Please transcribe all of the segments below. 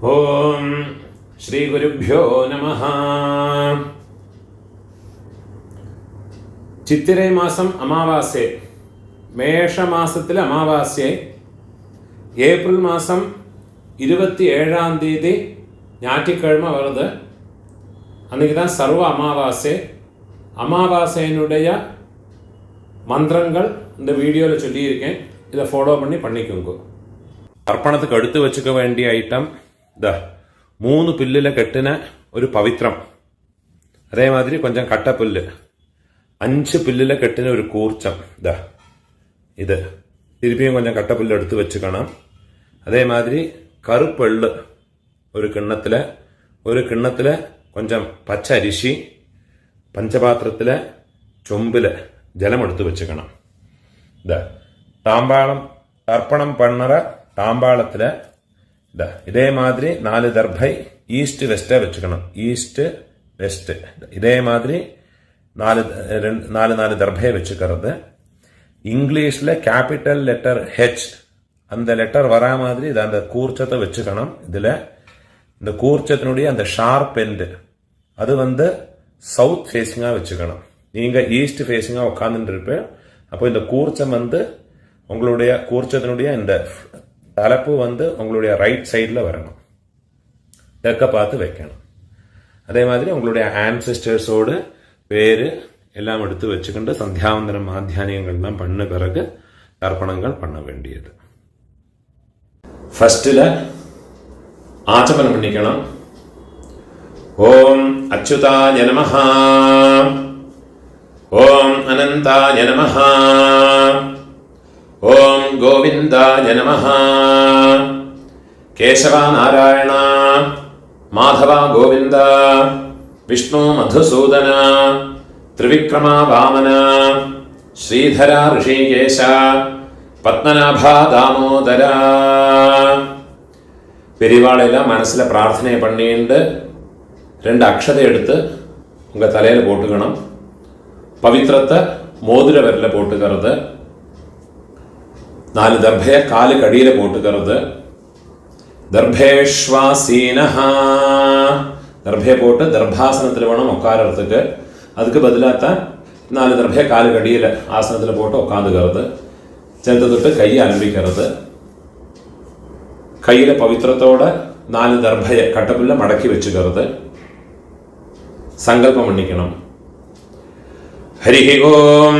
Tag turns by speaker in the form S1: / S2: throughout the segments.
S1: ഓം ശ്രീ ഗുരുഭ്യോ നമഃ. ചിത്തിരൈ മാസം അമാവാസ്യ, മേഷമാസത്തിലെ അമാവാസ്യ ഏപ്രിൽ മാസം 27-ാം തീയതി ஞாயிற்றுக்கிழமை வருது. அன்றைக்கி தான் சர்வ அமாவாசை. அமாவாசையினுடைய மந்திரங்கள் இந்த வீடியோவில் சொல்லியிருக்கேன். இதை ஃபாலோ பண்ணிக்கோங்க. അർപ്പണത്തിക്ക് എടുത്തു വെച്ചുക വേണ്ടിയ ഐറ്റം 3 പുല്ലിലെ കെട്ടിന ഒരു പവിത്രം, അതേമാതിരി കൊഞ്ചം കട്ടപ്പുല്ല്, 5 പുല്ലിലെ കെട്ടിന ഒരു കൂർച്ചം, ഇത് തിരുപ്പിയും കൊഞ്ചം കട്ടപ്പുല്ല് എടുത്തു വെച്ചുക്കണം. അതേമാതിരി കറുപ്പെള്ള് ഒരു കിണ്ണത്തില് കൊഞ്ചം പച്ച അരിശി, പഞ്ചപാത്രത്തിലെ ചൊമ്പില് ജലമെടുത്ത് വെച്ചുക്കണം. താമ്പാളം അർപ്പണം പണ്ണറ താമ്പാളത്തില് ഇതേ മാതിരി 4 ദർഭൈ ഈസ്റ്റ് വെസ്റ്റ് വെച്ചുക്കണം. ഈസ്റ്റ് വെസ്റ്റ് ഇതേ മാതിരി 4 ദർഭയെ വെച്ചുക്കறது. இங்கிலீஷ்ல கேபிட்டல் லெட்டர் ஹெச், அந்த லெட்டர் வரா மாதிரி இது அந்த கூர்ச்சத்தை வச்சுக்கணும். இதுல இந்த கூர்ச்சத்தினுடைய அந்த ஷார்ப் எண்ட் அது சவுத் ஃபேஸிங்கா வச்சுக்கணும். நீங்க ஈஸ்ட் ஃபேஸிங்கா உட்கார்ந்துட்டு இருப்பேன். அப்போ இந்த கூர்ச்சம் உங்களுடைய கூர்ச்சத்தினுடைய இந்த தலைப்பு உங்களுடைய ரைட் சைடில் வரணும். தெற்க பார்த்து வைக்கணும். அதே மாதிரி உங்களுடைய ஆன்செஸ்டர்ஸோடு பேரு எல்லாம் எடுத்து வச்சுக்கிட்டு சந்தியாவந்தனம் மாத்தியானியங்கள்லாம் பண்ண பிறகு தர்ப்பணங்கள் பண்ண வேண்டியது. ஃபர்ஸ்டில் ஆச்சமனம் பண்ணிக்கணும். ஓம் அச்சுதாய நமஹ, ஓம் அனந்தாய நமஹ, ஓம் கோவிந்தாய நமஹ, கேசவ நாராயண மாதவ கோவிந்த, விஷ்ணு மதுசூதன, திரிவிக்ரம வாமன, ஸ்ரீதர ரிஷிகேஷ, பத்மநாப தாமோதர. பெரியவாளெல்லாம் மனசில் பிரார்த்தனை பண்ணிட்டு 2 அக்ஷதை எடுத்து உங்கள் தலையில் போட்டுக்கணும். பவித்திரத்தை மோதிர விரல போட்டுக்கிறது. 4 ദർഭയെ കാല് കടിയിൽ പോട്ടുകരുത്. ദർഭേഷ്വാസീനഹ, ദർഭയെ പോട്ട് ദർഭാസനത്തിൽ വേണം ഉക്കാരത്തേക്ക്. அதுக்கு பதிலாக 4 ദർഭയെ കാല് കടിയിൽ ആസനത്തിൽ പോട്ട് ഉക്കാந்துകരുത്. ചെറുത്ത് തൊട്ട് കൈ ആരംഭിക്കരുത്. കയ്യിലെ പവിത്രത്തോടെ 4 ദർഭയെ കട്ടപ്പുല്ല മടക്കി വെച്ചുകരുത്. സങ്കല്പം മണ്ണിക്കണം. ഹരി ഓം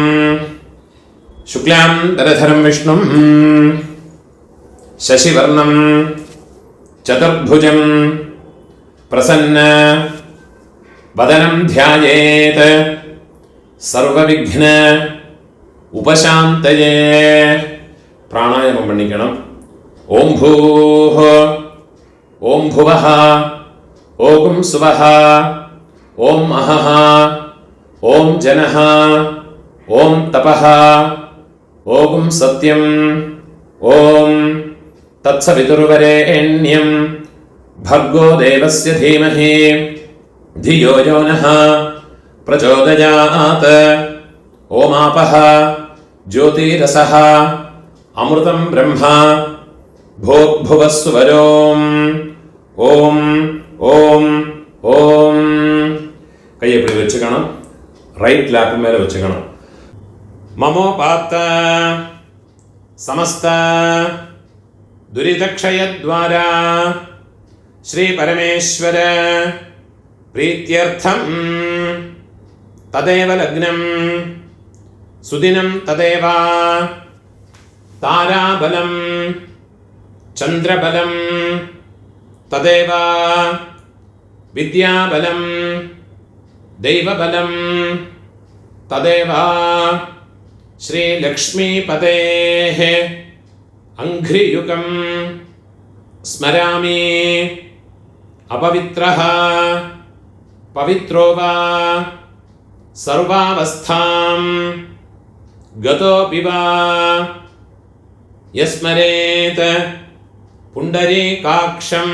S1: ശുക്ലാംബരധരം വിഷ്ണും ശശിവർണം ചതുർഭുജം പ്രസന്ന വദനം ധ്യായേത് സർവവിഘ്ന ഉപശാന്തയേ. പ്രാണായാമം പണിക്കണം. ഓം ഭൂഃ, ഓം ഭുവഃ, ഓം സുവഃ, ഓം അഹഃ, ഓം ജനഃ, ഓം തപഃ, ഓം സത്യം, ഓം തത്സവിതുർവരേണ്യം ഭർഗോ ദേവസ്യ ധീമഹി ധിയോ യോ നഃ പ്രചോദയാത്. ഓമാപഃ ജ്യോതിരസഃ അമൃതം ബ്രഹ്മ ഭൂർഭുവസ്സുവരോം. ഓം ഓം ഓം. കൈ എപ്പടി വെച്ചുക്കണം. റൈറ്റ് ലാപ്പ് മേലെ വെച്ചുക്കണം. മമോപാത്ത സമസ്ത ദുരിതക്ഷയദ്വാര ശ്രീ പരമേശ്വര പ്രീത്യർത്ഥം തദേവ ലഗ്നം സുദിനം തദേവ താരാബലം ചന്ദ്രബലം തദേവ വിദ്യാബലം ദൈവബലം തദേവ ശ്രീലക്ഷ്മീപതേഃ അംഘ്രിയുഗം സ്മരാമി. അപവിത്രഃ പവിത്രോ വാ സർവാവസ്ഥാം ഗതോപി വാ യസ്മരേത് പുണ്ടരീകാക്ഷം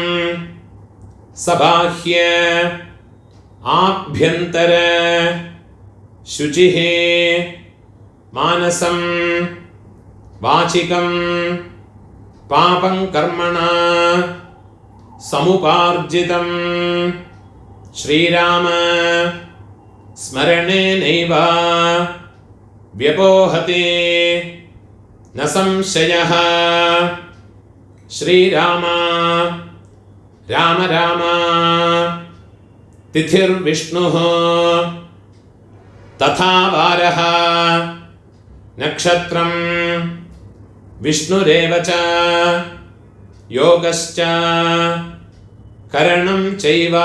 S1: സബാഹ്യ ആഭ്യന്തര ശുചിഃ മാനസം വാചികം പാപം കർമ്മണ
S2: समुपार्जितं श्रीराम स्मरणेनैव व्यपोहते न संशयः। श्रीराम राम राम तिथिर्विष्णुः तथा वारः नक्षत्रं विष्णुरेव च योगश्च करणं चैव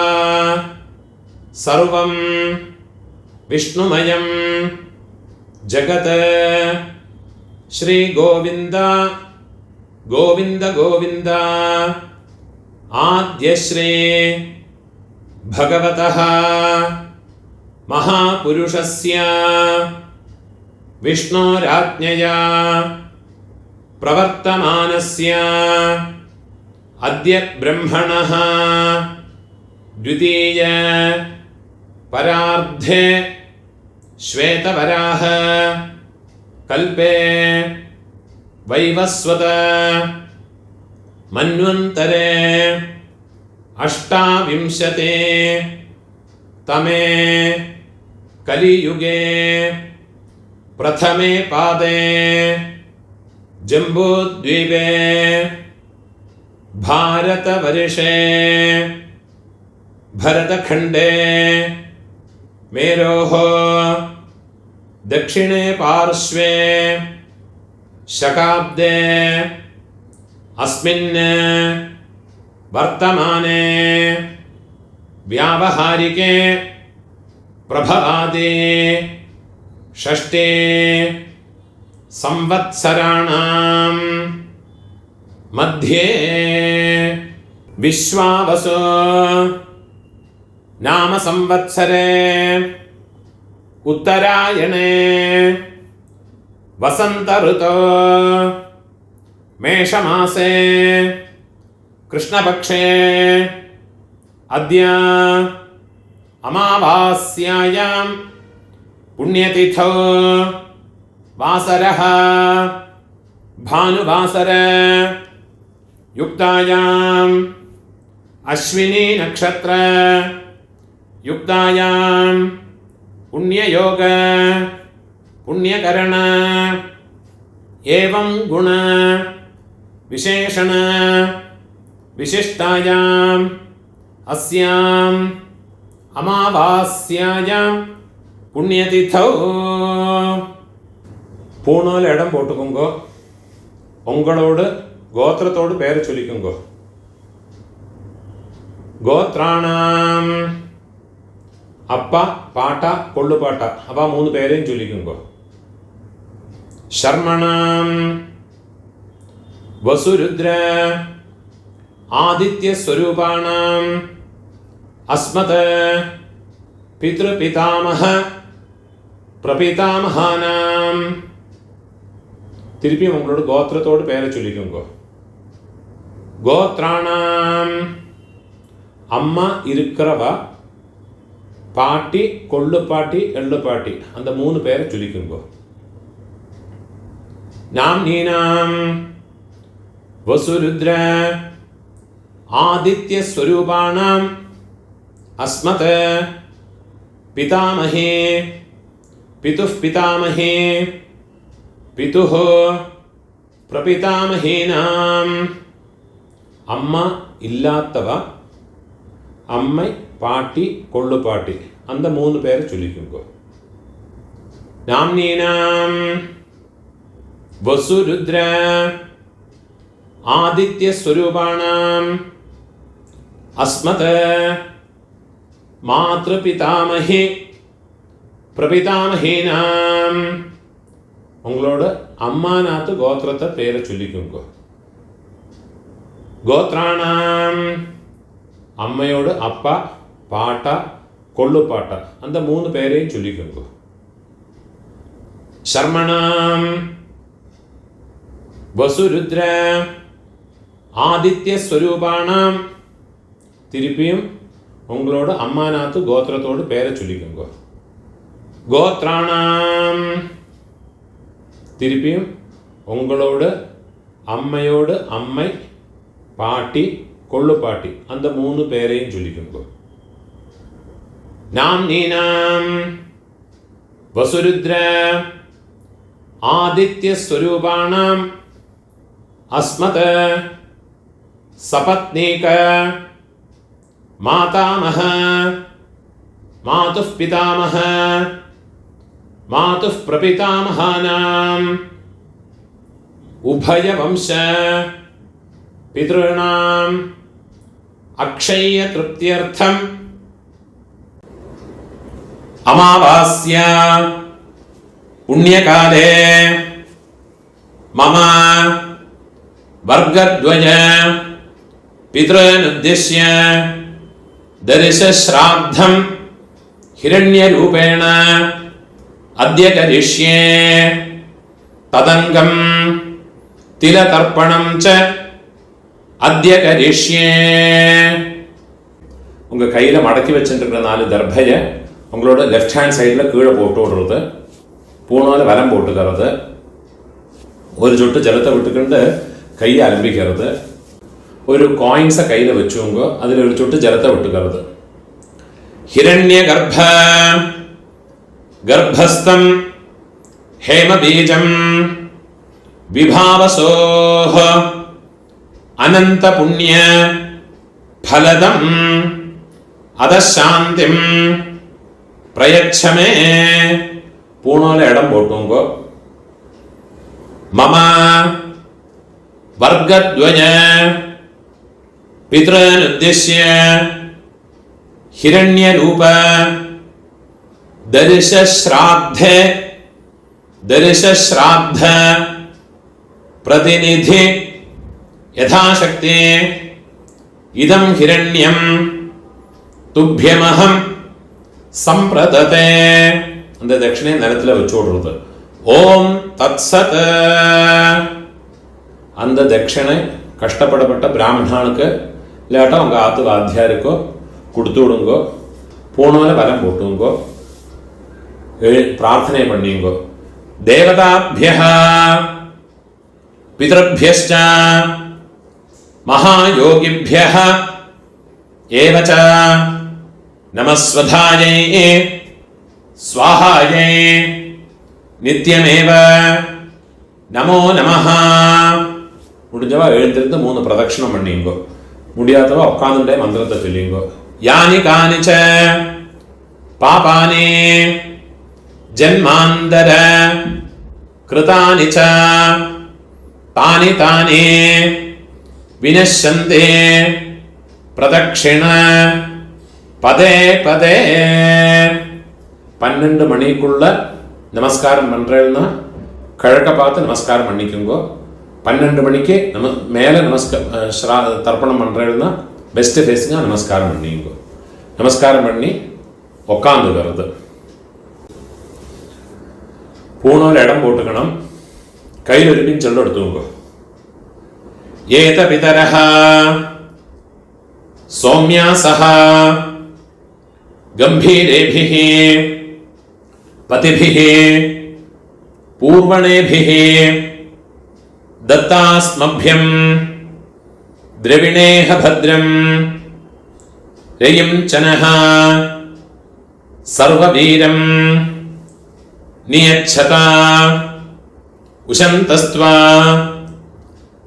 S2: सर्वं विष्णुमयं जगत्। श्री गोविंद गोविंद गोविंद आद्यश्री भगवतः महापुरुषस्य विष्णोराज्ञया प्रवर्तमानस्य अद्य ब्रह्मणः द्वितीय परार्धे श्वेतवराह कल्पे वैवस्वत मन्वन्तरे अष्टाविंशते तमे कलियुगे प्रथमे पादे जम्बूद्वीपे भारतवर्षे भरतखण्डे मेरोः दक्षिणे पार्श्वे शकाब्दे अस्मिन् वर्तमाने व्यावहारिके प्रभवादि षष्ठे संवत्सराणां मध्ये विश्वावसु नाम संवत्सरे उत्तरायणे वसंत ऋतो मेषमासे कृष्णपक्षे अद्य अमावास्यायां पुण्यतिथौ वासरः भानुवासर युक्तायाम् अश्विनी नक्षत्र युक्तायां पुण्ययोग पुण्यकरण एवं गुण विशेषण विशिष्टायाम् अस्याम् अमावास्यायां पुण्यतिथौ பூணூல் இடம் போட்டுக்கோங்கோ. உங்களோடு கோத்திரத்தோடு பேரை சொல்லிக்கோங்கோ. கோத்ராணாம் அப்பா பாட்டா கொள்ளு பாட்டா அவ மூணு பேரையும் சொல்லிக்கோங்கோ. शर्मणाम वसुरुद्र आदित्य स्वरूपाणाम अस्मत् पितृपितामह प्रपितामहानाम திருப்பி உங்களோட கோத்திரத்தோடு பேரை சொல்லிக்கோங்க. கோத்ராணாம் அம்மா இருக்கிறவா பாட்டி கொள்ளு பாட்டி எள்ளு பாட்டி அந்த மூணு பேரை சொல்லிக்கோங்க. नाम्नीनां वसुरुद्र आदित्य स्वरूपाणाम् अस्मत् पितामहे पितुः पितामहे पितुः प्रपितामहेनाम् अम्मा इल्लात्तवा अम्मै पाटी कोल्लु पाटी अंद मूनु पेर चोल्लिक्कोंगो. नाम्नीनां वसुरुद्र आदित्य स्वरूपाणाम् अस्मत् मातृपितामहे प्रपितामहेनाम् उंगलोड अम्मानाथ गोत्रत्त पेर चोल्लिक्कोंगो. गोत्राणाम् अम्मयोड अप्पा पाटा कोल्लु पाटा अंद मूनु पेरेयिम चोल्लिक्कोंगो. शर्मणाम् वसुरुद्र आदित्य स्वरूपाणाम तिरुपियुम उंगलोड अम्मानाथ गोत्रतोड पेर चोल्लिक्कोंगो. गोत्राणाम तिरुपियुम उंगलोड अम्मयोड अम्मै पाटी கொள்ளுப்பாட்டி, அந்த 3 பேரையும் சொல்லிக்குங்க. நாம் நீனாம் வசுருத்ர ஆதித்ய ஸ்வரூபாணாம் அஸ்மத் சபத்னீக மாதாமஹ மாதுः பிதாமஹ மாதுः பிரபிதாமஹானாம் உபய வம்ச பித்ருணாம் அக்ஷய திருப்தியர்த்தம் அமாவாஸ்யா புண்ணியகாலே மம வர்கத்வய பித்ருனுத்திஷ்ய தரிசஸ்ராத்தம் ஹிரண்யரூபேண அத்ய கரிஷ்யே ததங்கம் திலதர்ப்பணம் ச அத்ய கரிஷ்யே. உங்க கையில மடக்கி வச்சுருக்கிற 4 தர்பையை உங்களோட லெஃப்ட் ஹேண்ட் சைடில் கீழே போட்டு விடுறது, பூணால் வலம் போட்டுக்கிறது, ஒரு சொட்டு ஜலத்தை விட்டுக்கிண்டு கையை அலம்பிக்கிறது, ஒரு காயின்ஸை கையில் வச்சுங்க, அதில் ஒரு சொட்டு ஜலத்தை விட்டுக்கிறது. ஹிரண்ய கர்ப்பஸ்தம் ஹேமபீஜம் விபாவசோஹ அனந்த புண்ணிய ஃபலதம் அதசாந்திம் பிரயச்சமே. பூணால இடம் போட்டுங்க. மம வர்கத்வய பித்ருனுத்திஷ்ய ஹிரண்யரூப தரிசஸ்ராத்த பிரதிநிதி யதாசக்தி இதம் ஹிரண்யம் துப்யமஹம் சம்பிரததே. அந்த தட்சிணையை நிலத்தில் வச்சு விடுறது. ஓம் தத்சத். அந்த தட்சிணை கஷ்டப்படப்பட்ட பிராமணனுக்கு இல்லாட்டா உங்க ஆத்து வாத்தியாருக்கோ கொடுத்து விடுங்கோ. பூணால வலம் போட்டுங்கோ, பிரார்த்தனை பண்ணிங்கோ. தேவதாபியः பிதృभ्यश्च மகாயோகிभ्यः ஏவ ச நமஸ்வதாயை ஸ்வாஹாயை நித்யமேவ நமோ நமஹ. முடிஞ்சவா எழுந்திருந்து 3 பிரதட்சணம் பண்ணிங்கோ. முடியாதவா உட்காந்துட்டே மந்திரத்தை சொல்லிங்கோ. யானி கானிச்ச பாபானி ஜன்மாந்தர கிருதானி ச தானி தானி வினஷ்யந்தே பிரதட்சிண பதே பதே. 12 மணிக்குள்ள நமஸ்காரம் பண்றேன்னா கிழக்க பார்த்து நமஸ்காரம் பண்ணிக்கோங்க. 12 மணிக்கு மேலே தர்ப்பணம் பண்றேன்னா பெஸ்ட் ஃபேஸுங்க நமஸ்காரம் பண்ணிக்கோங்க. நமஸ்காரம் பண்ணி உக்காந்துக்கிறது. பூணால் இடம் போட்டுக்கணும். கையில் இருப்பின்னு சொல்ல எடுத்துங்க. ஏத பிதரஹ சௌமியாசஹ கம்பீரேபிஹ பதிபிஹ பூர்வணேபிஹ தத்தாஸ்மभ्यं द्रविणेह भद्रं रयिं चनः सर्ववीरं नियच्छता उशन्तस्त्वा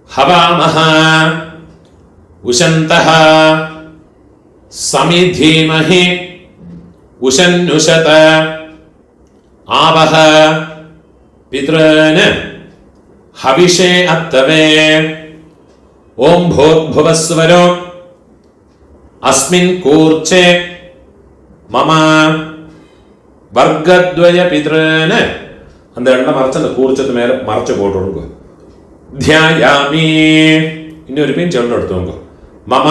S2: हवामः उशन्तः समिधीमहि उशन्नुषत आवह पितॄन् हविषे अत्तवे. ओम भूर्भुवस्वरो अस्मिन् कूर्चे मम वर्गद्वय पितॄन्. அந்த எண்ணெய் மறைச்சு அந்த கூர்ச்சத்து மேல மறைச்சு போட்டுடுங்க. தியாயாமி. இன்னொரு பின் சொல்ல எடுத்துங்க. மம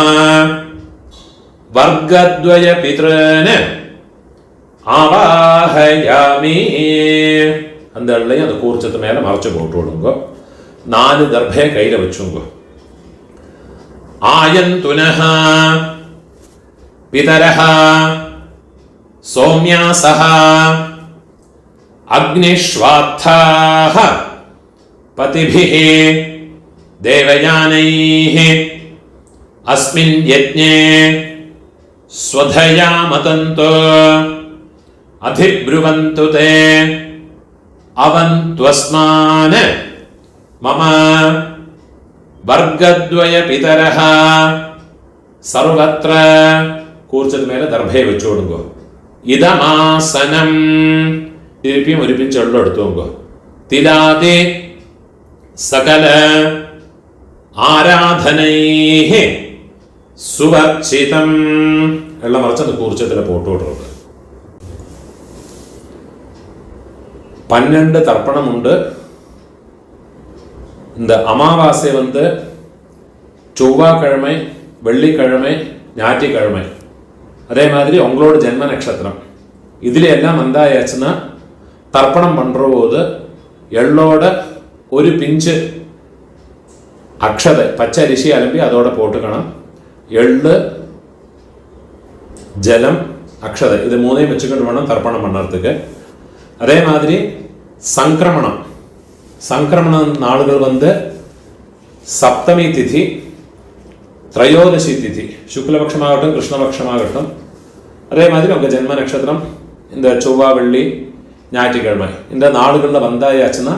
S2: வர்கத்வய பித்ருன் ஆவாஹயாமி. அந்த எண்ணெய் அந்த கூர்ச்சத்து மேல மறைச்சு போட்டு விடுங்க. 4 தர்பையை கையில வச்சுங்க. ஆயந்துனஹ பிதரஹ சௌமியாசஹ அக்னிஷ்வாத்தாஹ பதிபிஹ தேவயானைஹ अस्मिन् यज्ञे स्वधया मतन्तो अधिब्रुवन्तु ते अवन्त्वस्मान् मम वर्गद्वय पितरः सर्वत्र കൂർച്ചത് മേലെ ദർഭയെ വെച്ചു കൊടുക്കോ. ഇതമാസനം തിരുപ്പിയും ഒരു പിഞ്ച് വെള്ളം എടുത്തു നോക്കോ. തിലാതെ സകല ആരാധനൈഹി സുവർച്ചിതം എല്ലാം മറിച്ചത് കൂർച്ചത്തിലെ പോട്ട് കൊടുക്കുക. 12 தர்ப்பணமுண்டு. இந்த அமாவாசை செவ்வாய்க்கிழமை, வெள்ளிக்கிழமை, ஞாயிற்றுக்கிழமை, அதே மாதிரி உங்களோட ஜென்ம நட்சத்திரம் இதுல எல்லாம் வந்தாயாச்சுன்னா தர்ப்பணம் பண்ற போது எள்ளோட ஒரு பிஞ்சு அக்ஷதை பச்சை அரிசி அலம்பி அதோட போட்டுக்கணும். எள்ளு, ஜலம், அக்ஷதை இது மூணையும் வச்சுக்கிட்டு வேணும் தர்ப்பணம் பண்ணுறதுக்கு. அதே மாதிரி சங்கிரமண நாளுகள் சப்தமி திதி, திரையோதசி திதி, சுக்லபக்ஷமாகட்டும் கிருஷ்ணபக்ஷமாகட்டும், அதே மாதிரி உங்கள் ஜென்ம நட்சத்திரம் இந்த செவ்வாய், வெள்ளி, ஞாயிற்றுக்கிழமை இந்த நாளுகளில் வந்தாயாச்சுன்னா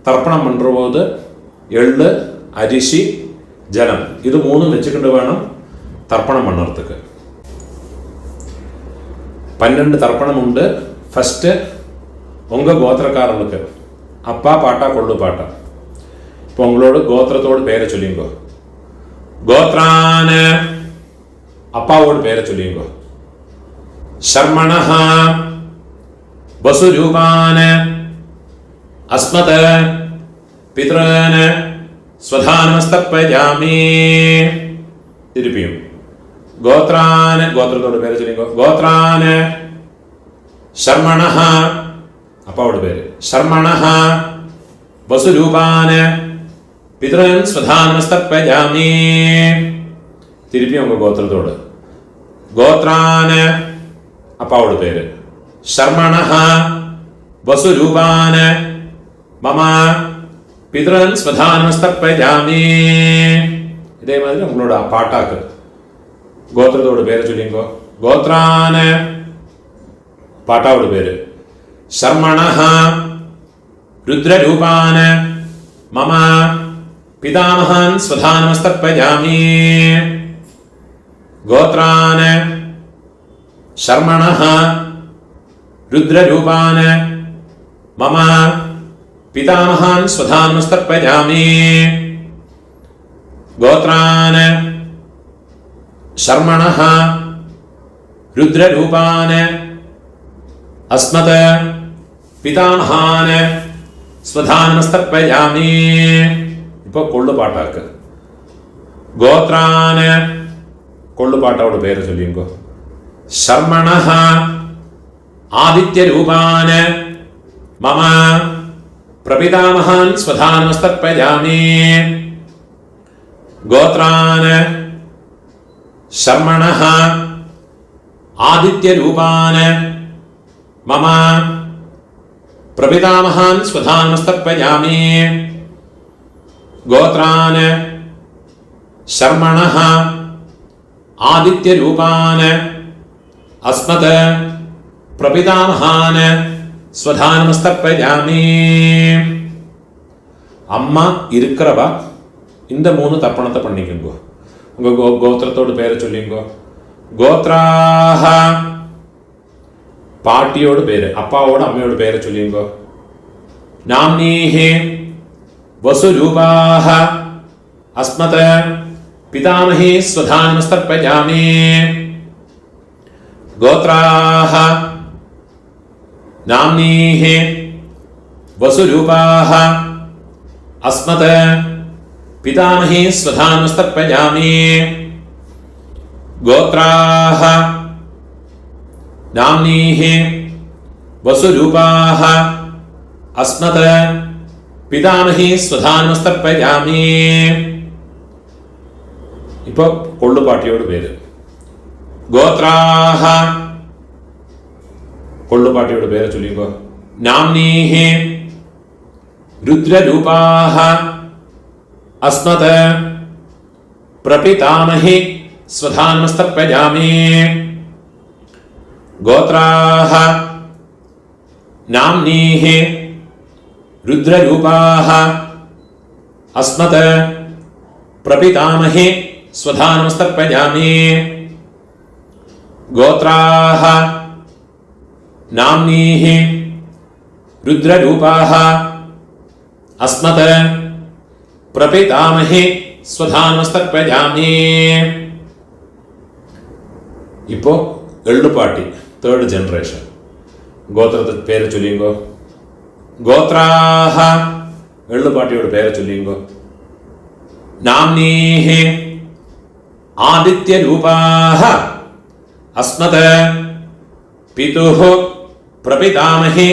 S2: தர்ப்பணம் பண்ணுற போது எள்ளு, அரிசி, ஜலம் இது மூணும் வச்சுக்கிட்டு வேணும் தர்ப்பணம் பண்ணுறதுக்கு. 12 தர்ப்பணம் உண்டு. ஃபஸ்ட்டு உங்கள் கோத்திரக்காரர்களுக்கு அப்பா பாட்டா கொள்ளு பாட்டா. இப்போ உங்களோட கோத்திரத்தோட பேரை சொல்லிங்கோ. கோத்ரான அப்பாவோட பேரை சொல்லிங்கோ. சர்மணஹ வசுரூபான அஸ்மத பித்ரான ஸ்வதானமஸ்தர்ப்பயாமி. திருப்பியும் கோத்ரான கோத்திரத்தோட பேரை சொல்லிங்கோ. கோத்ரான சர்மணஹ அப்பாவோட பேரு. சர்மணஹ வசுரூபான பித்ரன் ஸ்வதானமஸ்தர்ப்பயாமி. திருப்பியும் உங்க கோத்திரத்தோட. கோத்ரான அப்பாவோட பேரு. சர்மணஹ வசுரூபான மம பித்ரன் ஸ்வதானமஸ்தர்ப்பயாமி. இதே மாதிரி உங்களோட பாட்டாக்கு கோத்திரத்தோட பேரை சொல்லிங்கோ. கோத்ரான பாட்டாவோட பேரு. சர்மணஹ ருத்ரரூபான மம பிதாமஹான் ஸ்வதானமஸ்தர்ப்பயாமி. கோத்ரான சர்மணஹ ருத்ரரூபான மம பிதாமஹான் ஸ்வதானமஸ்தர்ப்பயாமி. கோத்ரான சர்மணஹ ருத்ரரூபான அஸ்மத பிதாமஹான ஸ்வதானமஸ்தர்ப்பயாமி. இப்போ கொள்ளு பாட்டாக்கு கோத்ரான கொள்ளு பாட்டாவோட பேரை சொல்லிங்கோ. சர்மணஹ ஆதித்ய ரூபான மம பிரபிதாமஹான் ஸ்வதானமஸ்தர்ப்பயாமி. கோத்ரான சர்மணஹ ஆதித்ய ரூபான மம பிரபிதாமஹான் ஸ்வதானமஸ்தர்ப்பயாமி. கோத்ரான சர்மணஹ ஆதித்ய ரூபான அஸ்மத பிரபிதாமஹான் ஸ்வதானமஸ்தர்ப்பயாமி. அம்மா இருக்கிறவா இந்த 3 தர்ப்பணத்தை பண்ணிக்கோங்க. உங்க கோத்திரத்தோட பேரை சொல்லிங்கோ. கோத்ராஹ பாட்டியோட பேரு, அப்பாவோட அம்மையோட பேரை சொல்லிங்கோ. நாம்னீஹி வசுரூபாஹ அஸ்மத பிதாமஹி ஸ்வதானமஸ்தர்ப்பயாமி. கோத்ராஹ நாம்னீஹி வசுரூபாஹ அஸ்மத பிதாமஹி ஸ்வதானமஸ்தர்ப்பயாமி. கோத்ராஹ நாம்னீஹி வசுரூபாஹ அஸ்மத பிதாமஹி ஸ்வதானமஸ்தர்ப்பயாமி. இப்போ கொள்ளு பாட்டியோட பேரு. கோத்ராஹ கொள்ளு பாட்டியோட பேரை சொல்லிங்கோ. நாம்னீஹி ருத்ரரூபாஹ அஸ்மத பிரபிதாமஹி स्वधानमस्तर्पयामि गोत्राः नाम्नीः रुद्ररूपाः अस्मत् प्रपितामहे स्वधानमस्तर्पयामि गोत्राः नाम्नीः रुद्ररूपाः अस्मत् प्रपितामहे स्वधानमस्तर्पयामि ഇപ്പോ എള്ളുപാട്ടി തേർഡ് ജനറേഷൻ ഗോത്രത്തെ പേര് ചൊല്ലിയുങ്കോ ഗോത്രാഹ എള്ളുപാട്ടിയോട് പേര് ചൊല്ലിയുങ്കോ നാംനീഹ ആദിത്യരൂപാഹ അസ്മത് പിതുഃ പ്രപിതാമഹേ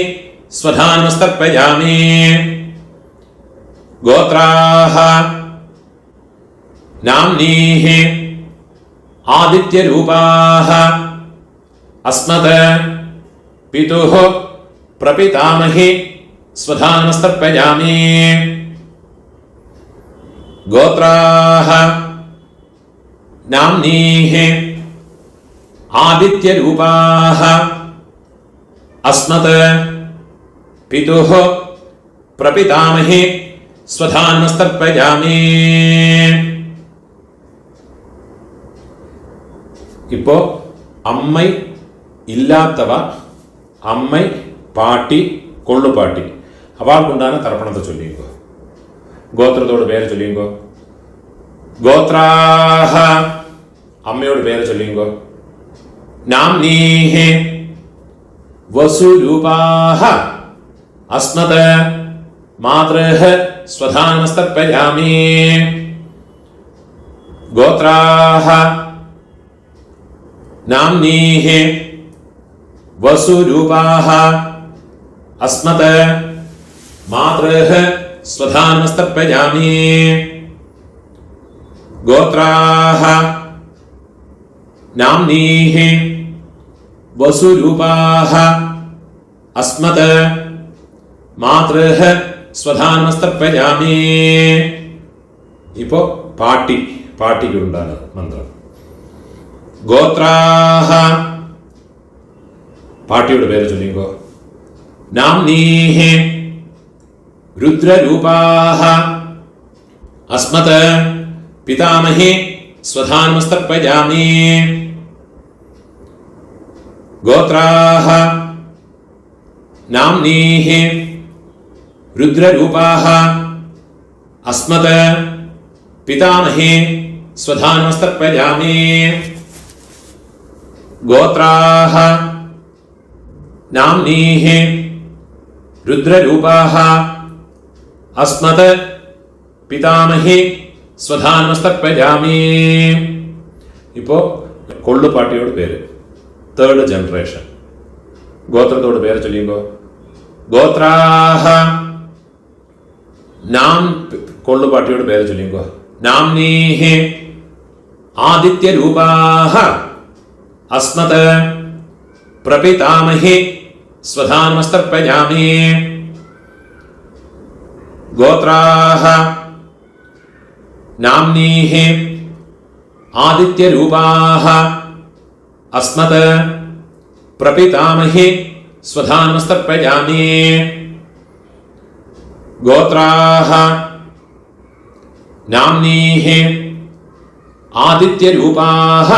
S2: സ്വധാനമസ്തർപ്പയാമി ഗോത്രാഹ നാംനീഹ ആദിത്യരൂപാഹ അസ്മത് പിതുഃ പ്രപിതാമഹേ സ്വധാനമസ്തർപ്പയാമി ഗോത്രാഹ നാംനീഹ ആദിത്യരൂപാഹ അസ്മത് പിതുഃ പ്രപിതാമഹേ സ്വധാനമസ്തർപ്പയാമി ഇപ്പോ അമ്മൈ ഇല്ലാത്തവ അമ്മൈ പാട്ടി കൊള്ളുപാട്ടി അവൾക്കുണ്ടാകുന്ന തർപ്പണത്തെ ചൊല്ലിയുങ്കോ ഗോത്രത്തോട് പേര് ചൊല്ലിയുങ്കോ ഗോത്രാഹ അമ്മയോട് പേര് ചൊല്ലിയുങ്കോ നാംനീഹ വസുരൂപാഹ അസ്മത് മാതൃഹ സ്വധാനമസ്തർപ്പയാമി ഗോത്രാഹ നാംനീഹ വസുരൂപാഹ അസ്മത് മാതൃഹ സ്വധാനമസ്തർപ്പയാമി ഗോത്രാഹ നാംനീഹ വസുരൂപാഹ അസ്മത് മാതൃഹ സ്വധാനമസ്തർപ്പയാമി ഇപ്പോ പാട്ടിക്കുണ്ടാണ് മന്ത്രം ഗോത്രാഹ പാട്ടിയുടെ പേര് ചൊല്ലിക്കോ നാംനീഹ രുദ്രരൂപാഹ അസ്മത് പിതാമഹേ സ്വധാനമസ്തർപ്പയാമി ഗോത്രാഹ നാംനീഹ രുദ്രരൂപാഹ അസ്മത് പിതാമഹേ സ്വധാനമസ്തർപ്പയാമി ഗോത്രാഹ നാംനീഹ രുദ്രരൂപാഹ അസ്മത് പിതാമഹേ സ്വധാനമസ്തർപ്പയാമി ഇപ്പോ കൊള്ളുപാട്ടിയോട് പേര് തേർഡ് ജനറേഷൻ ഗോത്രത്തോട് പേര് ചൊല്ലിയുമ്പോ ഗോത്രാഹ നാം കൊള്ളുപാട്ടിയോട് പേര് ചൊല്ലിയുമ്പോ നാംനീഹ ആദിത്യരൂപാഹ അസ്മത് പ്രപിതാമഹേ സ്വധാനമസ്തർപ്പയാമി ഗോത്രാഹ നാംനീഹ ആദിത്യരൂപാഹ അസ്മത് പ്രപിതാമഹേ സ്വധാനമസ്തർപ്പയാമി ഗോത്രാഹ നാംനീഹ ആദിത്യരൂപാഹ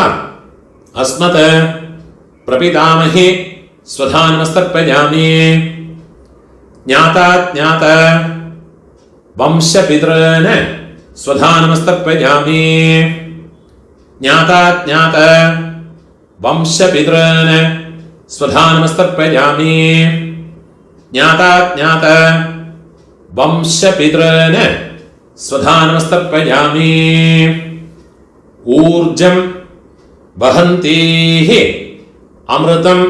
S2: അസ്മത് പ്രപിതാമഹേ സ്വധാനമസ്തർപ്പയാമി ജ്ഞാതാജ്ഞാത വംശപിതॄൻ സ്വധാനമസ്തർപ്പയാമി ജ്ഞാതാജ്ഞാത വംശപിതॄൻ സ്വധാനമസ്തർപ്പയാമി ജ്ഞാതാജ്ഞാത വംശപിതॄൻ സ്വധാനമസ്തർപ്പയാമി ഊർജം വഹന്തീഹി അമൃതം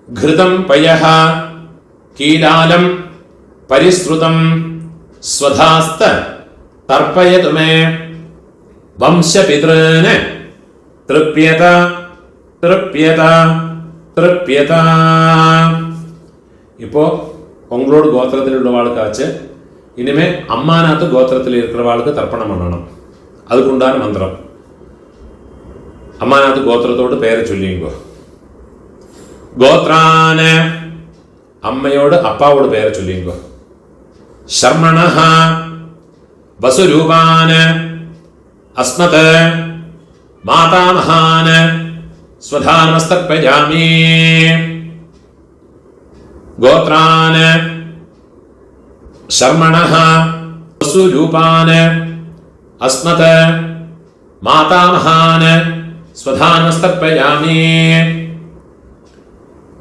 S2: ഘൃതം പയഃ കീലാലം പരിശ്രുതം സ്വധാസ്ത തർപ്പയതു മേ വംശപിതॄൻ തൃപ്യത തൃപ്യത തൃപ്യത இப்போ உங்களோட கோத்திரத்தில் உள்ளவாளுக்காச்சு இனிமே அம்மாநாத்து கோத்திரத்தில் இருக்கிறவாளுக்கு தர்ப்பணம் பண்ணணும் அதுக்குண்டான மந்திரம் അമ്മാനത്ത് ഗോത്രത്തോട് പേര് ചൊല്ലിയുമ്പോ. ഗോത്രാന് അമ്മയോട് അപ്പാവോട് പേര് ചൊല്ലിയുമ്പോ. ശർമ്മണഃ വസുരൂപാന് അസ്മത് മാതാമഹാന് സ്വധാനമസ്തർപ്പയാമി. ഗോത്രാന് ശർമ്മണഃ വസുരൂപാന് അസ്മത് മാതാമഹാന് സ്വധാനമസ്തർപ്പയാമി.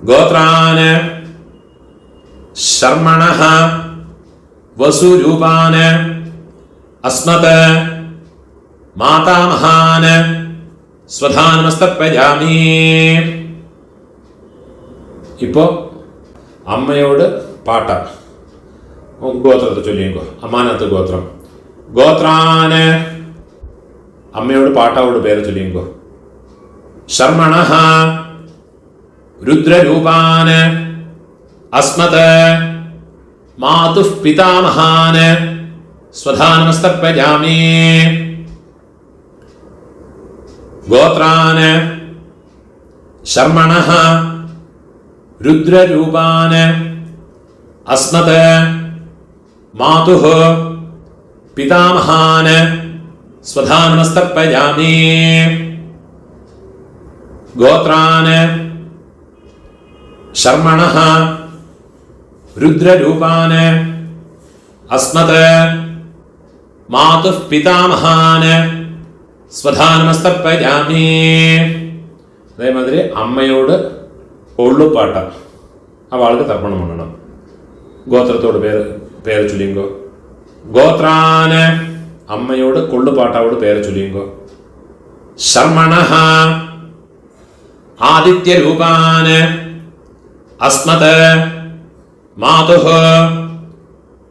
S2: ഗോത്രാന് ശർമ്മണഃ വസുരൂപാന് അസ്മത് മാതാമഹാന് സ്വധാനമസ്തർപ്പയാമി. ഇപ്പോ അമ്മയോട് പാട്ട ഗോത്രത്തെ ചൊല്ലിക്കോ. അമ്മാനത്ത് ഗോത്രം. ഗോത്രാന് അമ്മയോട് പാട്ടാവോട് പേര് ചൊല്ലിക്കോ. ശർമ്മണഃ രുദ്രരൂപാന് അസ്മത് മാതുഃ പിതാമഹാന് സ്വധാനമസ്തർപ്പയാമി. ഗോത്രാന് ശർമ്മണഃ രുദ്രരൂപാന് അസ്മത് മാതുഃ പിതാമഹാന് സ്വധാനമസ്തർപ്പയാമി. ഗോത്രാന് ശർമ്മണഃ രുദ്രരൂപാന് അസ്മത് മാതുഃ പിതാമഹാന് സ്വധാനമസ്തർപ്പയാമി. അതേമാതിരി അമ്മയോട് ഒള്ളുപാട്ട അവൾക്ക് തർപ്പണം കൊണ്ടണം. ഗോത്രത്തോട് പേര് ചൊല്ലിങ്കോ. ഗോത്രാന് അമ്മയോട് കൊള്ളുപാട്ടാവോട് പേര് ചൊല്ലിങ്കോ. ശർമ്മണഃ ആദിത്യരൂപാന് അസ്മത് മാതുഃ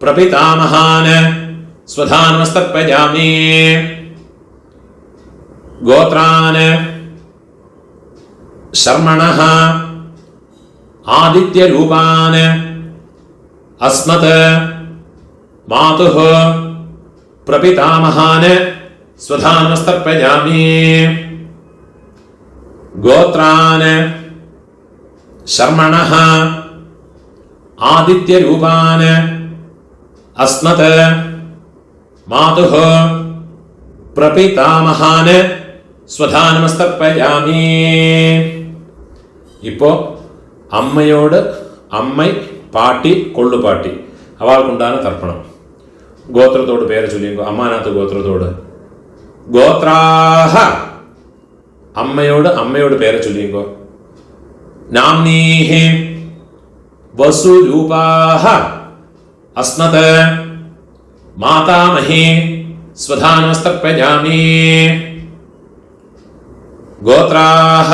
S2: പ്രപിതാമഹാന് സ്വധാനമസ്തർപ്പയാമി. ഗോത്രാന് ശർമ്മണഃ ആദിത്യരൂപാന് അസ്മത് മാതുഃ പ്രപിതാമഹാന് സ്വധാനമസ്തർപ്പയാമി. ഗോത്രാന് ശർമ്മണഃ ആദിത്യരൂപാന് അസ്മത് മാതുഃ പ്രപിതാമഹാന് സ്വധാനമസ്തർപ്പയാമി. ഇപ്പോ അമ്മയോട് അമ്മ പാട്ടി കൊള്ളുപാട്ടി അവൾക്കുണ്ടാകുന്ന തർപ്പണം. ഗോത്രത്തോട് പേര് ചൊല്ലിങ്കോ. അമ്മാനത്ത് ഗോത്രത്തോട്. ഗോത്രാഹ അമ്മയോട് പേര് ചൊല്ലിങ്കോ. നാംനീഹി വസുരൂപാഹ അസ്മത് മാതാമഹി സ്വധാനമസ്തർപ്പയാമി. ഗോത്രാഹ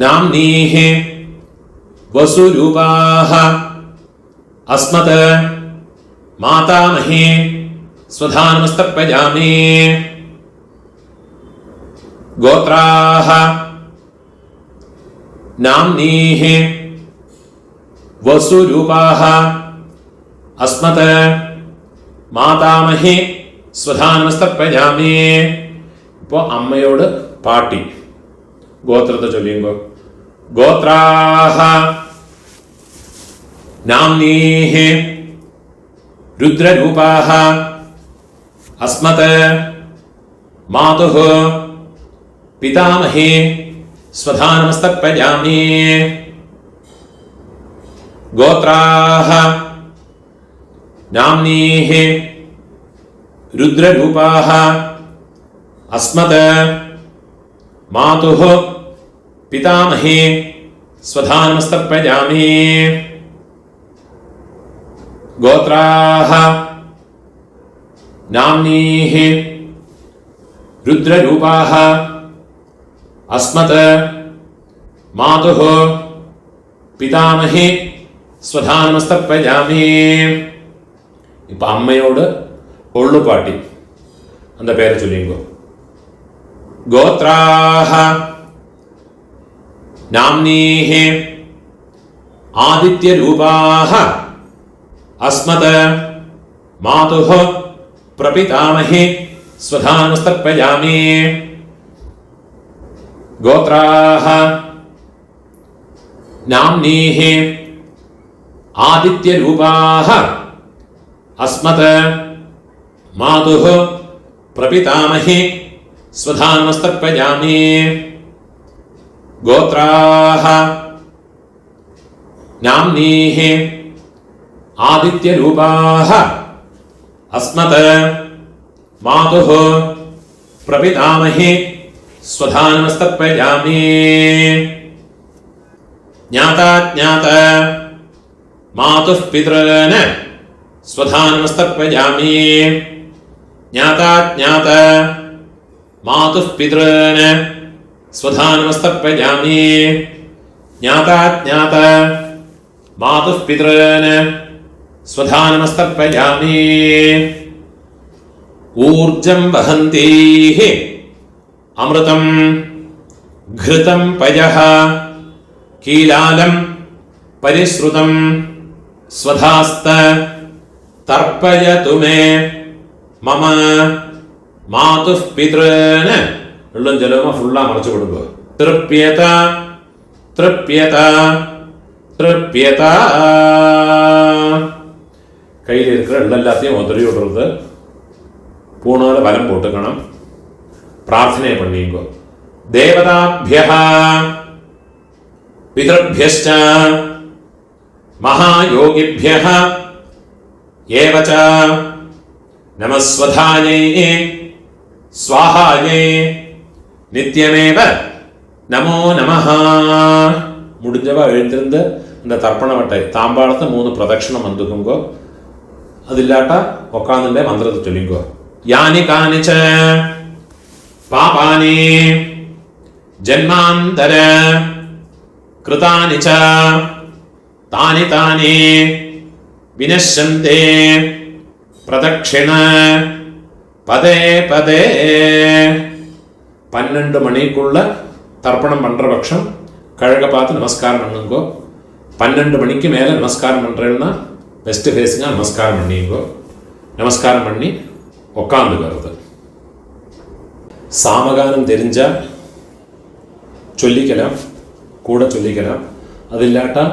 S2: നാംനീഹി വസുരൂപാഹ അസ്മത് മാതാമഹി സ്വധാനമസ്തർപ്പയാമി. ഗോത്രാഹ നാംനീഹി വസുരൂപാഹ അസ്മത് മാതാമഹി സ്വധാനമസ്തർപ്പയാമി. ഇപ്പോ അമ്മയോട് പാട്ടി ഗോത്രത്തെ ചൊല്ലിയുമ്പോ. ഗോത്രാഹ നാംനീഹി രുദ്രരൂപാഹ അസ്മത് മാതുഃ പിതാമഹി സ്വധാനമസ്തർപ്പയാമി. ഗോത്രാഹ നാംനീഹി രുദ്രരൂപാഹ അസ്മത് മാതുഃ പിതാമഹി സ്വധാനമസ്തർപ്പയാമി. ഗോത്രാഹ നാംനീഹി രുദ്രരൂപാഹ അസ്മത് മാതുഃ പിതാമഹി സ്വധാനമസ്തർപ്പയാമി. ഇപ്പൊ അമ്മയോട് ഒള്ളുപാട്ടി அந்த പേര് ചൊല്ലിങ്കോ. ഗോത്രാഹ നാംനീഹി ആദിത്യരൂപാഹ അസ്മത് മാതുഃ പ്രപിതാമഹി സ്വധാനമസ്തർപ്പയാമി. गोत्राः नाम्नीः आदित्यरूपाः अस्मत् मातुः प्रपितामही स्वधानमस्तर्पयामि। गोत्राः नाम्नीः आदित्यरूपाः अस्मत् मातुः प्रपितामही स्वधानमस्तर्पयामि। ज्ञाता ज्ञाता मातुः पितॄन् स्वधानमस्तर्पयामि। ज्ञाता ज्ञाता मातुः पितॄन् स्वधानमस्तर्पयामि। ज्ञाता ज्ञाता मातुः पितॄन् स्वधानमस्तर्पयामि। ऊर्जं वहन्तीः अमृतं घृतं पयः कीलालं परिश्रुतं स्वधास्त तर्पयतु मे मम मातुः पितॄन् வெள்ளம் ஜலமா ஃபுல்லா மறைச்சு கொடுங்க. திருப்யத திருப்யத திருப்யத. கையில் இருக்கிற எல்லாத்தையும் உதறி விடுறது. பூணால வலம் போட்டுக்கணும். பிரார்த்தனை பண்ணிங்கோ. தேவதாभ्यः पितृभ्यश्च महायोगिभ्यः एव च नमस्वधायै स्वाहायै नित्यमेव नमो नमः. முடிஞ்சவா எழுந்திருந்து இந்த தர்ப்பண வட்டை தாம்பாளத்தை 3 பிரதட்சணம் வந்துக்குங்கோ. அது இல்லாட்டா உட்காந்துட்டே மந்திரத்தை சொல்லிங்கோ. யானி கானிச்ச பாபானி ஜன்மாந்தர कृतानि च तानि तानि विनश्यन्ते प्रदक्षिण पदे पदे. 12 மணிக்குள்ள தர்ப்பணம் பண்ற பட்சம் கழக பார்த்து நமஸ்காரம் பண்ணுங்கோ. 12 மணிக்கு மேல நமஸ்காரம் பண்றேன்னா வெஸ்ட் ஃபேஸிங்கா நமஸ்காரம் பண்ணிங்கோ. நமஸ்காரம் பண்ணி உட்காந்துக்கிறது. சாமகானம் தெரிஞ்சா சொல்லிக்கலாம், கூட சொல்லிக்கலாம். அது இல்லாட்டா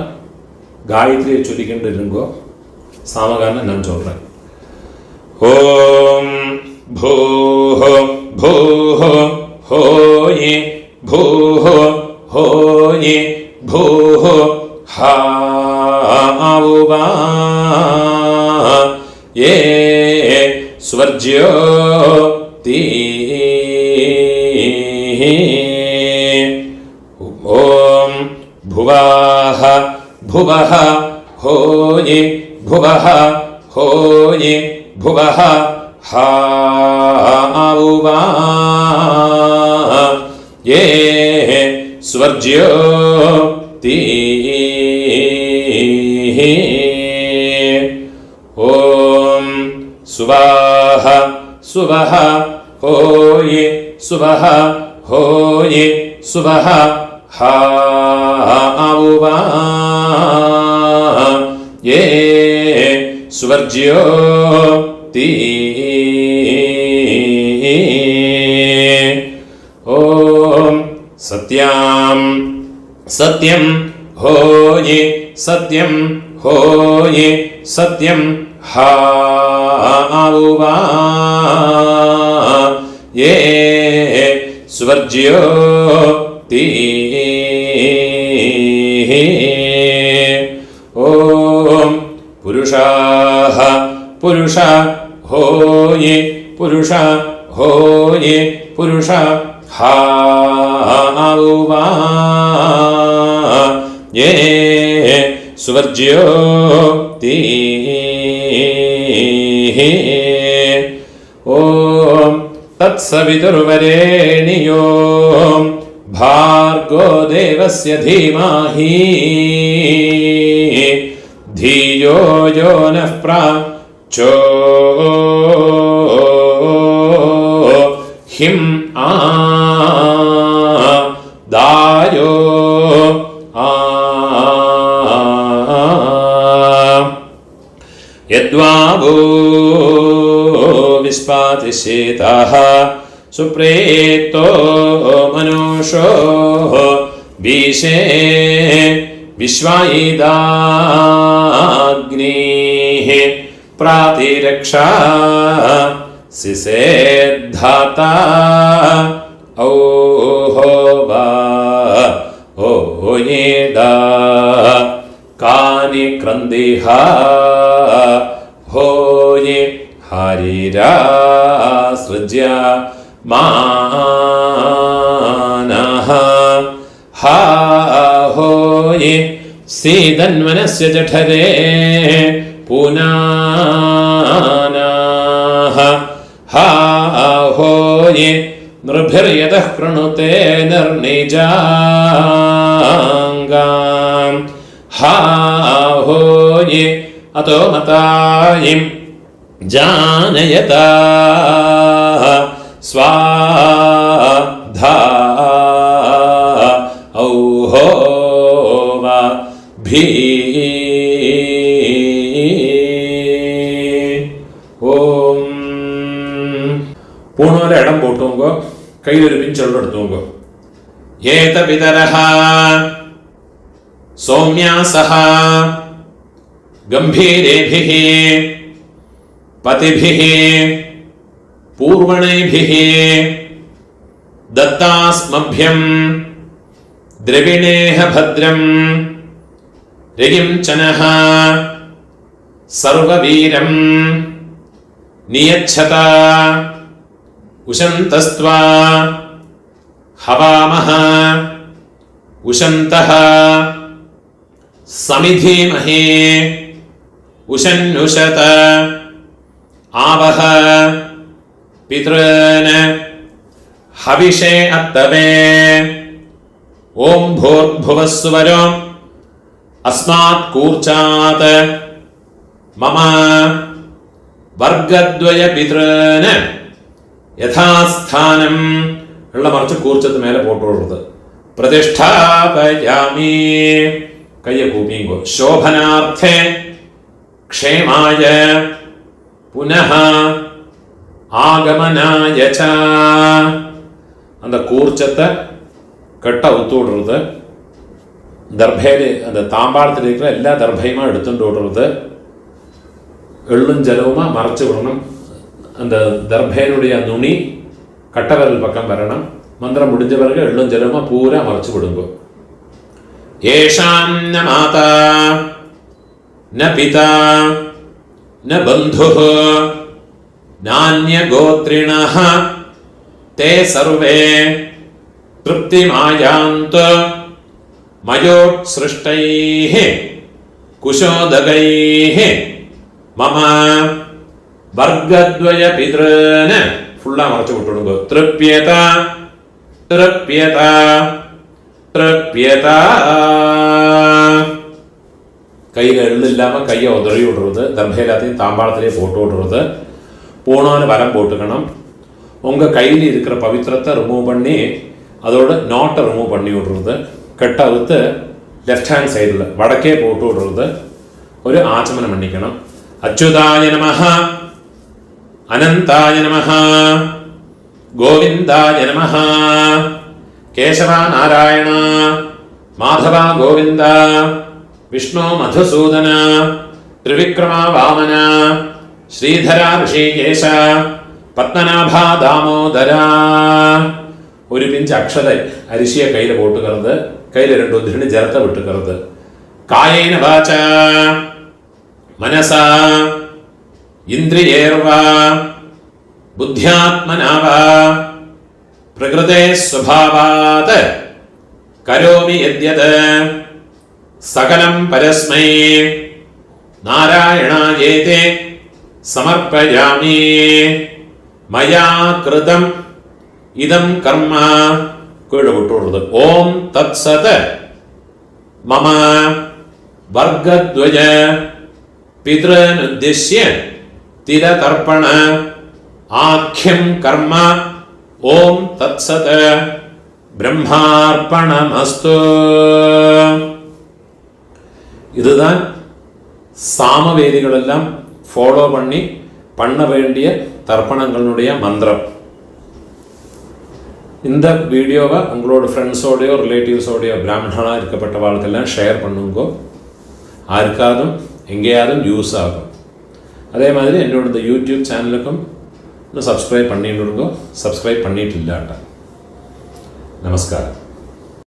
S2: காயத்ரியை சொல்லிக்கிட்டு இருங்கோ. சாமகானம் நான் சொல்றேன். ஓம் பூஹோ பூஹோ ஹோயே பூஹோ ஹோயே பூஹோ ஹாவுவா ஏ ஸ்வர்ஜ்யோ தீ. ஓம் भुवः भुवः होये भुवः होये भुवः हावुवा ये स्वर्ज्यो ती. ॐ सुवः सुवः होये सुवः होये सुवः हावुवा ये स्वर्ज्यो ती. ॐ सत्यां सत्यं होये सत्यं होये सत्यं हावुवा ये स्वर्ज्यो ती. ॐ पुरुषाः पुरुष होये पुरुष होये पुरुष हावुवा ये स्वर्ज्यो ती. ॐ तत्सवितुर्वरेण्यो भार्गो देवस्य धीमहि धियो यो नः प्रचोदितं दायो यद्वा वो विस्पातिशेतः सुप्रेतो मनुषो बीशे विश्वायिदाग्निः प्रातिरक्षा सिसेद्धाता औहोवा ओयेदा कानि क्रन्दिहा होये हरिरा सृज्य मानः हा होये सीदन्वनस्य जठरे पुनानाः हा होये नृभिर्यतः कृणुते निर्निजाङ्गाम् हा होये अतो मतायिं जानयता स्वाधा औहोवा भी ഓം. പൂണോലെ ഇടം പോട്ടുമ്പോ കയ്യിലൊരു പിഞ്ചെള്ളം എടുത്തുമ്പോ ഏത പിതരഃ സൗമ്യാസഃ ഗംഭീരേഭിഃ പതിഭിഃ പൂർവണൈഭിഃ ദത്താസ്മഭ്യം ദ്രവിണേഹ ഭദ്രം രയിം ചനഃ സർവവീരം നിയച്ഛത ഉശന്തസ്ത്വാ ഹവാമഹ ഉശന്തഃ സമിധീമഹേ ഉശന്നുശത ആവഹ പിതॄൻ ഹവിഷേ അത്തവേ ഓം ഭൂർഭുവസ്സുവരോ അസ്മാത് കൂർച്ചാത് മമ വർഗദ്വയ പിതॄൻ യഥാസ്ഥാനം ഉള്ള മറിച്ച് കൂർച്ചത്ത് മേലെ പോട്ടുള്ളത് പ്രതിഷ്ഠാപയാമി കയ്യ കൂപ്പിങ്കോ ശോഭനാർത്ഥേ ക്ഷേമായ പുനഃ ആഗമനായ ച அந்த கூர்ச்சத்தை கட்ட அவுத்து விடுறது தர்பையில் அந்த தாம்பாளத்தில் இருக்கிற எல்லா தர்பையுமா எடுத்துட்டு விடுறது எள்ளும் ஜலவுமா மறைச்சு விடணும் அந்த தர்பையினுடைய நுனி கட்டவரல் பக்கம் வரணும் மந்திரம் முடிஞ்ச பிறகு எள்ளும் ஜலவுமா பூரா மறைச்சு விடுங்க ஏஷாம் ந மாதா ந பிதா ந பந்துः நான்யகோத்ரிணः ते सर्वे तृप्तिमायान्तु मयोत्सृष्टैः कुशोदगैः मम वर्गद्वय पितॄन् फुल्ला मरച്ചു വിട്ടുകൊടുക്കുക തൃപ്യത തൃപ്യത തൃപ്യത கையில் எள்ளு இல்லாமல் கையை உதறி விடுறது தர்பை எல்லாத்தையும் தாம்பாளத்திலே போட்டு விடுறது பூணான்னு வரம் போட்டுக்கணும் உங்கள் கையில் இருக்கிற பவித்திரத்தை ரிமூவ் பண்ணி அதோட நாட்டை ரிமூவ் பண்ணி விடுறது கெட்ட அவுத்து லெஃப்ட் ஹேண்ட் சைடில் வடக்கே போட்டு விடுறது ஒரு ஆச்சமனம் பண்ணிக்கணும் அச்சுதாய நமஹ அனந்தாய நமஹ கோவிந்தாய நமஹ கேசவா நாராயண மாதவா கோவிந்த விஷ்ணு மதுசூதன ത്രിവിക്രമ വാമന ശ്രീധര ഋഷികേശ പത്മനാഭ ദാമോദര ഒരു പിഞ്ച് അക്ഷത അരിശിയെ കയ്യിൽ പോട്ടുകരുത് കയ്യിൽ രണ്ടു ധൃണി ജലത്തെ വിട്ടുകരുത് കായേന വാച മനസ ഇന്ദ്രിയേർവ ബുദ്ധ്യാത്മനാവ പ്രകൃതേ സ്വഭാവാത് കരോമി യദ്യത് സകലം പരസ്മൈ നാരായണായേതി സമർപ്പയാമി മയാ കൃതം ഇദം കർമ്മ കീഴ് വിട്ടുള്ളത് ഓം തത്സത് മമ വർഗദ്വയ പിതൃനുദ്ദിശ്യ തിരതർപ്പണ ആഖ്യം കർമ്മ ഓം തത്സത് ബ്രഹ്മാർപ്പണമസ്തു. இதுதான் சாமவேதிகளெல்லாம் ஃபாலோ பண்ணி பண்ண வேண்டிய தர்ப்பணங்களுடைய மந்திரம். இந்த வீடியோவை உங்களோட ஃப்ரெண்ட்ஸோடையோ ரிலேட்டிவ்ஸோடையோ பிராமணனாக இருக்கப்பட்ட வாழ்க்கெல்லாம் ஷேர் பண்ணுங்கோ. யாருக்காதும் எங்கேயாவது யூஸ் ஆகும். அதே மாதிரி என்னோட இந்த யூடியூப் சேனலுக்கும் இன்னும் சப்ஸ்கிரைப் பண்ணிவிடுங்கோ. சப்ஸ்கிரைப் பண்ணிட்டு இல்லாட்டா. நமஸ்காரம்.